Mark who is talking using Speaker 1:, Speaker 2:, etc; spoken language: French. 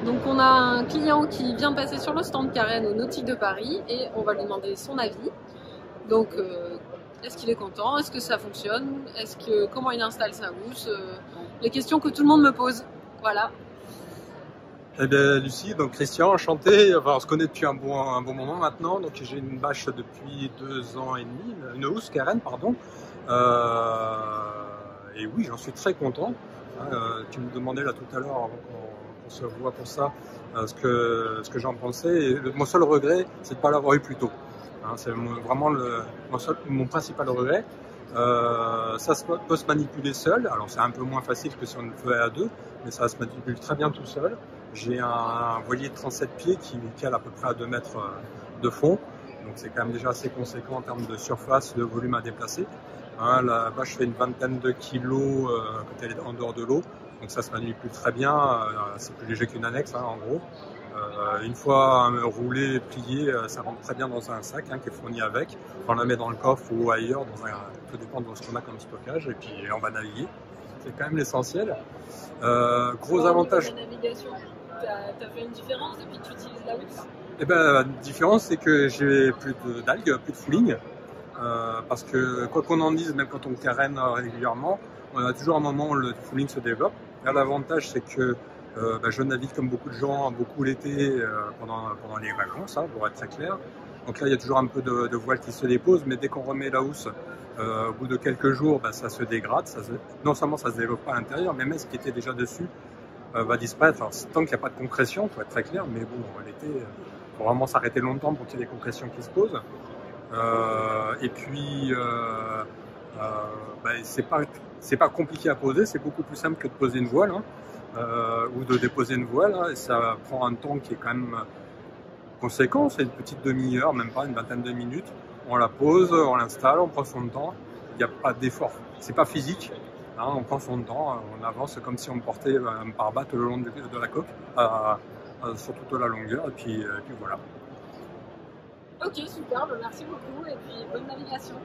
Speaker 1: Donc on a un client qui vient de passer sur le stand Karen au Nautique de Paris et on va lui demander son avis. Donc est-ce qu'il est content? Est-ce que ça fonctionne? Comment il installe sa housse? Les questions que tout le monde me pose. Voilà.
Speaker 2: Eh bien, Lucie, donc Christian, enchanté. Enfin, on se connaît depuis un bon moment maintenant. Donc, j'ai une bâche depuis 2 ans et demi, une housse Karen, pardon. Et oui, j'en suis très content. Tu me demandais là tout à l'heure, avant qu'on se voit pour ça, ce que j'en pensais. Et mon seul regret, c'est de ne pas l'avoir eu plus tôt. C'est vraiment mon principal regret. Ça peut se manipuler seul. Alors, c'est un peu moins facile que si on le faisait à deux, mais ça se manipule très bien tout seul. J'ai un voilier de 37 pieds qui cale à peu près à 2 mètres de fond. Donc c'est quand même déjà assez conséquent en termes de surface, de volume à déplacer. La bâche fait une vingtaine de kilos quand elle est en dehors de l'eau. Donc ça se manipule très bien. C'est plus léger qu'une annexe en gros. Une fois roulé, plié, ça rentre très bien dans un sac qui est fourni avec. On la met dans le coffre ou ailleurs, tout dépend de ce qu'on a comme stockage. Et puis on va naviguer. C'est quand même l'essentiel. Gros avantage.
Speaker 1: La navigation, t'as fait une différence depuis que tu utilises la housse?
Speaker 2: Eh ben, la différence, c'est que j'ai plus d'algues, plus de fouling. Parce que quoi qu'on en dise, même quand on carène régulièrement, on a toujours un moment où le fouling se développe. Là, l'avantage, c'est que je navigue comme beaucoup de gens, beaucoup l'été, pendant les vacances, pour être très clair. Donc là, il y a toujours un peu de voile qui se dépose, mais dès qu'on remet la housse, au bout de quelques jours, ça se dégrade. Non seulement ça se développe pas à l'intérieur, mais même ce qui était déjà dessus va disparaître. Alors, tant qu'il n'y a pas de concrétion, pour être très clair, mais bon, l'été, il faut vraiment s'arrêter longtemps pour qu'il y ait des concrétions qui se posent. Et puis, c'est pas compliqué à poser, c'est beaucoup plus simple que de poser une voile ou de déposer une voile. Et ça prend un temps qui est quand même conséquent, c'est une petite demi-heure, même pas une vingtaine de minutes. On la pose, on l'installe, on prend son temps. Il n'y a pas d'effort, c'est pas physique. On prend son temps, on avance comme si on portait un pare-batte le long de la coque, sur toute la longueur, et puis voilà.
Speaker 1: Ok, super, merci beaucoup et puis bonne navigation.